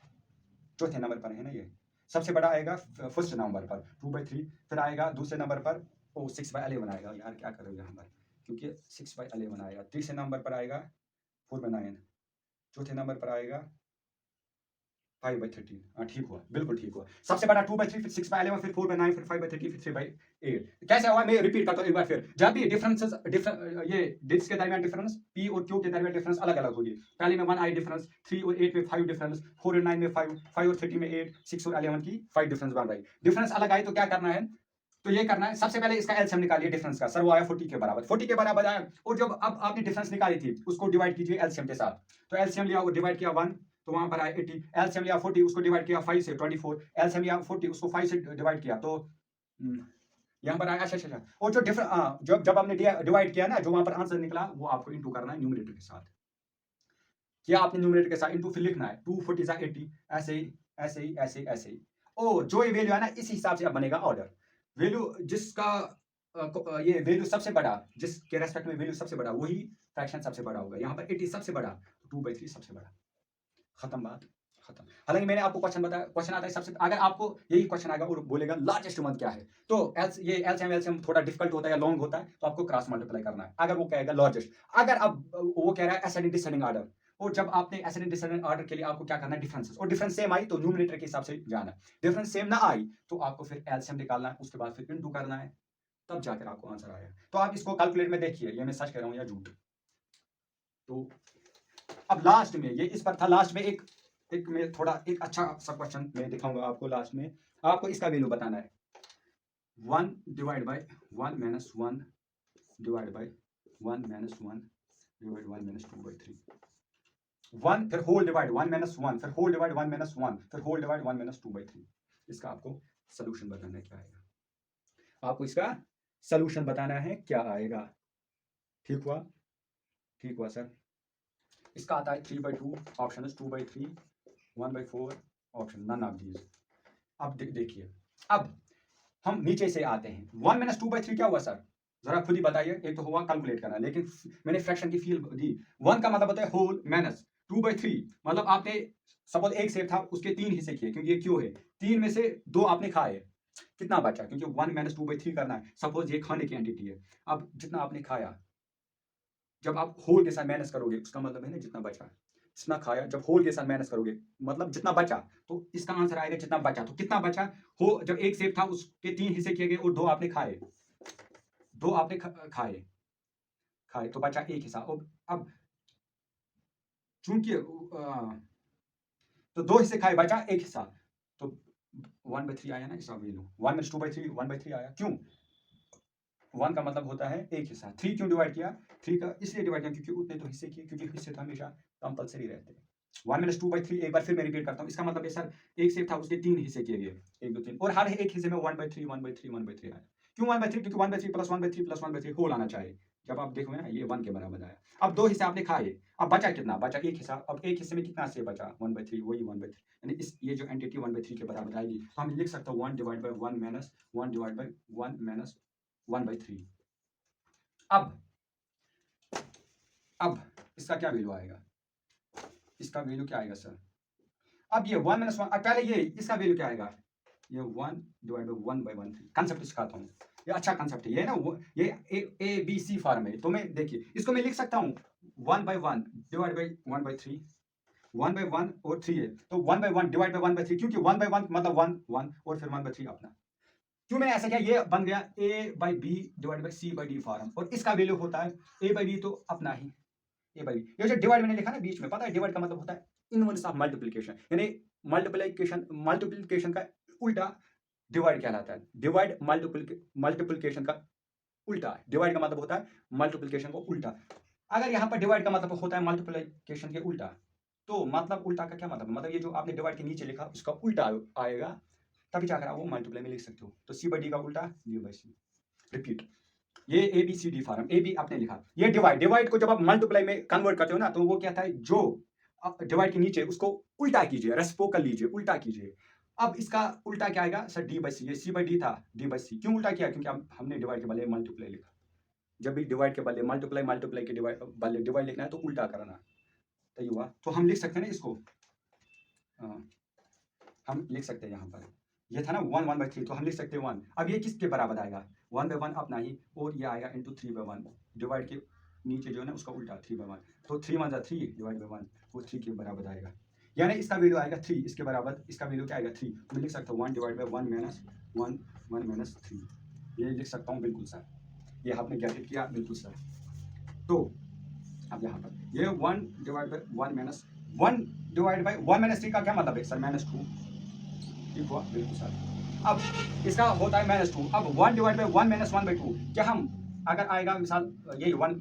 चौथे नंबर पर है ना, ये सबसे बड़ा आएगा फर्स्ट नंबर पर 2/3, फिर आएगा दूसरे नंबर पर ओ 6/11 आएगा, यार क्या करोगे यहाँ पर, क्योंकि 6/11 आएगा। तीसरे नंबर पर आएगा 4/9, चौथे नंबर पर आएगा 5/13, हाँ ठीक हुआ, बिल्कुल ठीक हुआ। सबसे बड़ा 2/3, फिर 6/11, फिर 4/9, फिर 5/30, फिर 3/8। कैसे हुआ मैं रिपीट करता हूँ एक बार फिर। जब भी डिफरेंसेस ये डिजिट्स के दरमियान डिफरेंस पी और क्यू के दरमियान डिफरेंस अलग अलग होगी। पहले में 1 आई डिफरेंस, 3 और 8 में 5 डिफरेंस, 4 और 9 में 5, 5 और 30 में 8, 6 और 11 की 5 डिफरेंस बन रही। डिफरेंस अलग आए तो क्या करना है, तो ये करना है सबसे पहले इसका एलसीएम निकालिए डिफरेंस का, सर वो आया 40 के बराबर, 40 के बराबर आया। और जब अब आपने डिफरेंस निकाली थी उसको डिवाइड कीजिए एलसीएम के साथ। तो एलसीएम लिया और डिवाइड किया 1, तो वहां पर आया 80। एलसीएम लिया 40, उसको डिवाइड किया 5 से 24। एलसीएम लिया 40, उसको 5 से डिवाइड किया, तो यहाँ पर आया, अच्छा अच्छा। और जो जब हमने डिवाइड किया ना, जो वहां पर आंसर निकला वो आपको इंटू करना है न्यूमरेटर के साथ। किया आपने न्यूमरेटर के साथ इंटू, फिर लिखना है 2 40 80, ऐसे ही ऐसे ही ऐसे ही ऐसे ही। और जो ये वैल्यू है ना इसी हिसाब से अब बनेगा ऑर्डर। वैल्यू जिसका ये वैल्यू सबसे बड़ा, जिसके रेस्पेक्ट में वैल्यू सबसे बड़ा वही फ्रैक्शन सबसे बड़ा होगा। यहाँ पर 80 सबसे बड़ा, 2/3 सबसे बड़ा। खत्म बात, खत्म। हालांकि मैंने आपको क्वेश्चन बताया, क्वेश्चन आता है सबसे, अगर आपको यही क्वेश्चन आएगा और बोलेगा लार्जेस्ट वन क्या है, तो ये एलसीएम थोड़ा डिफिकल्ट होता है या लॉन्ग होता है, तो आपको क्रॉस मल्टीप्लाई करना है। अगर वो कहेगा लार्जेस्ट, अगर अब वो कह रहा है असेंडिंग डिसेंडिंग ऑर्डर, और जब आपने असेंडिंग डिसेंडिंग ऑर्डर के लिए आपको क्या करना है, डिफरेंसेस, और डिफरेंस सेम आई तो न्यूमरेटर के हिसाब से जाना है, डिफरेंस सेम ना आई तो आपको फिर एलसीएम निकालना है, उसके बाद फिर इनटू करना है, तब जाकर आपको आंसर आएगा। तो आप इसको कैलकुलेट में देखिए, ये मैं सच कह रहा हूं या झूठ। तो अब लास्ट में ये इस पर था, लास्ट में एक मैं थोड़ा एक अच्छा सा क्वेश्चन मैं दिखाऊंगा आपको। लास्ट में आपको इसका वैल्यू बताना है, 1 divide by 1 minus 1 divide by 1 minus 1 divide 1 minus 2/3, 1 फिर होल डिवाइड 1 माइनस 1 फिर होल डिवाइड 1 माइनस 1 फिर होल डिवाइड 1 माइनस 2/3। इसका आपको सोल्यूशन बताना है क्या आएगा, आपको इसका सोल्यूशन बताना है क्या आएगा। ठीक हुआ, ठीक हुआ सर। इसका आता है 3/2, option is 2/3, 1/4, option none of these. अब देखिए, अब हम नीचे से आते हैं, 1 माइनस 2/3 क्या हुआ सर, जरा खुद ही बताइए। एक तो हुआ कैलकुलेट करना, लेकिन मैंने फ्रैक्शन की फील दी। 1 का मतलब होता है होल, माइनस 2/3 मतलब आपने सपोज एक सेब था उसके 3 हिस्से किए, क्योंकि ये क्यों है, 3 में से 2 आपने खाए, कितना बचा, क्योंकि 1 माइनस 2/3 करना है। सपोज ये खाने की एंटिटी है, अब जितना आपने खाया जब आप होल के साथ माइनस करोगे, उसका मतलब है ना जितना बचा, जितना खाया जब होल के साथ माइनस करोगे मतलब जितना बचा, तो इसका आंसर आएगा जितना बचा। तो कितना बचा, हो जब एक सेब था उसके 3 हिस्से किए गए और 2 आपने खाए, 2 आपने खाए खाए तो बचा एक हिस्सा। अब चूंकि तो 2 हिस्से खाए बचा एक हिस्सा, तो 1/3 आया ना इसका वैल्यू, 1 में 2/3 1/3 आया। क्यों, 1 का मतलब होता है एक हिस्सा। 3 क्यों डिवाइड किया, 3 का इसलिए डिवाइड किया क्योंकि उतने तो हिस्से किए, क्योंकि हिस्से तो हमेशा कंपलसरी रहते हैं। 1 माइनस 2/3 एक बार फिर मैं रिपीट करता हूँ, इसका मतलब है सर एक सेब था उसके 3 हिस्से किए गए, 1 2 3, और हर एक हिस्से में 1/3 1/3 1/3 आया। क्यों 1/3, क्योंकि 1/3 प्लस 1/3 प्लस 1/3 होल आना चाहिए। जब आप देखोगे ना ये 1 के बराबर आया। अब 2 हिस्से आपने खाए, अब बचा कितना, बचा एक हिस्सा। अब एक हिस्से में कितना सेब बचा, 1/3, वही 1/3, यानी इस ये जो एंटिटी 1/3 के बराबर आएगी, तो हम लिख सकते हैं 1 divide by 1 minus 1 divide by 1 minus 1/3। अब इसका क्या वैल्यू आएगा, इसका वैल्यू क्या आएगा सर, अब ये 1 माइनस 1, पहले ये इसका वैल्यू क्या आएगा, ये 1 डिवाइड बाय 1/1 कंसेप्ट सिखाता हूँ, ये अच्छा कंसेप्ट है, ये ना ये ए बी सी फॉर्म है। तो मैं देखिए इसको मैं लिख सकता हूँ 1/1 डिवाइड बाय 1/3, 1/1 और 3 है, तो 1/1 डिवाइड बाय 1/3, क्योंकि 1/1 मतलब 1 1 और फिर 1/3 अपना। क्यों मैंने ऐसा किया, ये बन गया a/b divide by c/d form, और इसका वैल्यू होता है a/b तो अपना ही a/b। ये जो डिवाइड मैंने लिखा ना बीच में, पता है डिवाइड का मतलब होता है इनवर्स ऑफ मल्टीप्लिकेशन, यानी मल्टीप्लिकेशन का उल्टा डिवाइड कहलाता है। डिवाइड मल्टीप्लिकेशन का उल्टा, डिवाइड का मतलब होता है मल्टीप्लिकेशन को उल्टा। अगर यहाँ पर डिवाइड का मतलब होता है मल्टीप्लिकेशन के उल्टा, तो मतलब उल्टा का क्या मतलब ये जो आपने डिवाइड के नीचे लिखा उसका उल्टा आएगा, तभी जाकर आप वो मल्टीप्लाई में लिख सकते हो। तो c/d का उल्टा d/c। रिपीट, ये ABCD फॉर्म, ए बी आपने लिखा, ये डिवाइड को जब आप मल्टीप्लाई में कन्वर्ट करते हो ना, तो वो क्या था, जो डिवाइड के नीचे उसको उल्टा कीजिए, रेसिप्रोकल लीजिए, उल्टा कीजिए। अब इसका उल्टा क्या आएगा सर, d/c। ये c/d था, d/c क्यों उल्टा किया, क्योंकि हमने डिवाइड के बदले मल्टीप्लाई लिखा। जब भी डिवाइड के बदले मल्टीप्लाई के बदले डिवाइड लिखना है तो उल्टा करना, तो ये हुआ। तो हम लिख सकते हैं ना इसको, हम लिख सकते हैं यहाँ पर, ये था ना 1 1/3, तो हम लिख सकते हैं 1। अब ये किसके बराबर आएगा, 1/1 अपना ही, और ये आएगा इंटू 3/1, डिवाइड के नीचे जो है ना उसका उल्टा 3/1, तो 3 1 3 डिवाइड बाय 1, वो 3 के बराबर आएगा, यानी इसका वैल्यू आएगा 3, इसके बराबर इसका वैल्यू क्या आएगा 3। मैं लिख सकता हूँ 1 डिवाइड बाय 1 माइनस 1 माइनस 3, ये लिख सकता हूँ बिल्कुल सर, ये आपने गेट किया बिल्कुल सर। तो अब यहाँ पर ये 1 divide by 1 minus 1 divide by 1 minus 3 का क्या मतलब है सर, -2। ठीक हुआ बिल्कुल सर। अब इसका होता है -2। अब 1 डिवाइड बाय 1 माइनस 1/2, क्या हम अगर आएगा मिसाल यही 1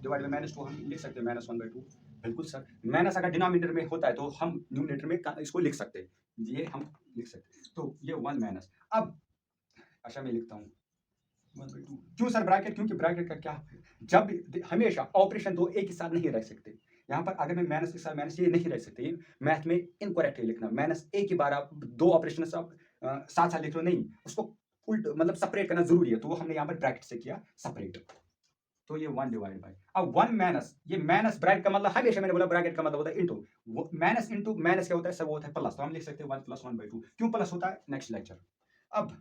डिवाइड बाय -2 हम लिख सकते हैं -1/2। बिल्कुल सर, माइनस अगर डिनोमिनेटर में होता है तो हम न्यूमरेटर में इसको लिख सकते हैं, ये हम लिख सकते हैं। तो ये 1 माइनस, अब अच्छा मैं लिखता हूँ 1/2। क्यों सर ब्रैकेट, क्योंकि ब्रैकेट का क्या, जब हमेशा ऑपरेशन दो एक ही साथ नहीं रख सकते। यहाँ पर अगर मैं माइनस के साथ माइनस ये नहीं रख सकते, मैथ में इनकरेक्ट है लिखना, माइनस एक ही बार आप 2 ऑपरेशन साथ साथ लिख लो, नहीं, उसको उल्ट मतलब सेपरेट करना जरूरी है, तो वो हमने यहाँ पर ब्रैकेट से किया सेपरेट। तो ये 1 डिवाइड बाय, अब 1 माइनस, ये माइनस ब्रैकेट का मतलब हमेशा मैंने बोला ब्रैकेट का मतलब होता है इनटू, माइनस इनटू माइनस क्या होता है सर, वो होता है प्लस, तो हम लिख सकते हैं 1 + 1/2, क्यों प्लस होता है नेक्स्ट लेक्चर। अब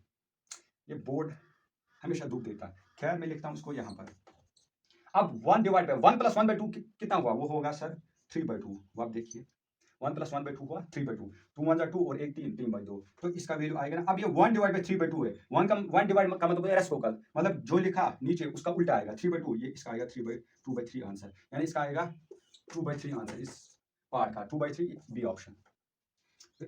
ये बोर्ड हमेशा दुख देता है, खैर मैं लिखता हूं इसको यहां पर। अब 1 डिवाइड बाय 1 + 1/2 कितना हुआ, वो होगा सर 3/2, वो आप देखिए 1 + 1/2 हुआ 3/2, 2 1 2 और 1 3, 3/2, तो इसका वैल्यू आएगा ना। अब ये 1 डिवाइड बाय 3/2 है, 1 डिवाइड का मतलब है रेसिप्रोकल, मतलब जो लिखा नीचे उसका उल्टा आएगा 3/2, ये इसका आएगा 2/3 आंसर, यानी इसका आएगा 2/3 आंसर, इस पार्ट का 2/3 B option.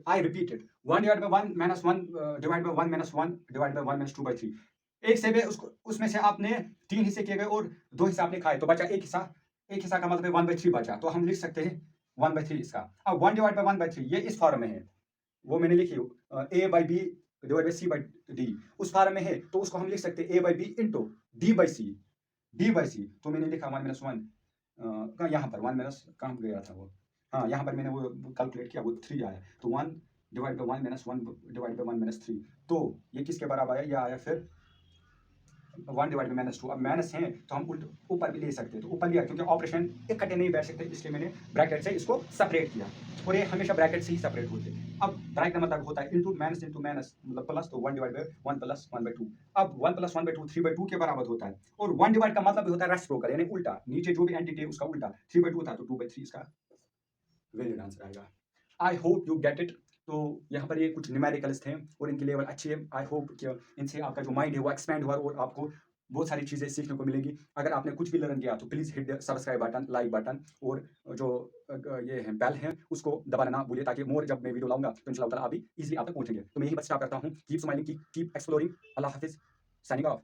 I repeated 1 divide by 1 minus 1 divide by 1 minus 1 divide by 1 minus 2/3, एक से भी उसको उसमें से आपने 3 हिस्से किए गए और 2 हिस्से आपने खाए, तो बचा एक हिस्सा, एक हिस्सा का मतलब है 1/3 बचा, तो हम लिख सकते हैं 1/3 इसका। अब 1 डिवाइड बाय 1/3 ये इस फॉर्म में है, वो मैंने लिखी a/b डिवाइड बाय c/d, उस फॉर्म में है, तो उसको हम लिख सकते हैं a/b इंटू d/c, तो मैंने लिखा 1 - 1 यहाँ पर 1 माइनस कहाँ गया था वो, हाँ यहाँ पर मैंने वो कैलकुलेट किया, वो 3 आया, तो 1 divide by 1 minus 1 divide by 1 minus 3, तो ये किसके बराबर आया, ये आया फिर 1 डिवाइड बाय -2। अब माइनस है तो हम ऊपर भी ले सकते हैं, तो ऊपर लिया क्योंकि ऑपरेशन इकट्ठे नहीं बैठ सकते, इसलिए मैंने ब्रैकेट से इसको सेपरेट किया, और ये हमेशा ब्रैकेट से ही सेपरेट होते हैं। अब ब्रैकेट का मतलब होता है इनटू माइनस मतलब प्लस, तो 1 डिवाइड बाय 1 + 1/2, अब 1 + 1/2 3/2 के बराबर होता है, और 1 डिवाइड का मतलब भी होता है रेसिप्रोकल, यानी उल्टा, नीचे जो भी एंटिटी है उसका उल्टा, 3/2 था तो 2/3 इसका वैलिड आंसर आएगा। आई होप यू गेट इट। तो यहाँ पर ये कुछ न्यूमेरिकल्स थे और इनकी लेवल अच्छी है, आई होप कि इनसे आपका जो माइंड है वो एक्सपैंड हुआ और आपको बहुत सारी चीज़ें सीखने को मिलेंगी। अगर आपने कुछ भी लर्न किया तो please hit the subscribe button, like button, और जो ये है बेल है उसको दबाना ना भूलिए, ताकि मोर जब मैं वीडियो लाऊंगा तो इंशाल्लाह ताला आप भी इजीली आप तक पहुंचेंगे। तो मैं यही बस स्टार्ट करता हूँ, कीप स्माइलिंग, कीप एक्सप्लोरिंग, अल्लाह हाफिज़, साइनिंग ऑफ,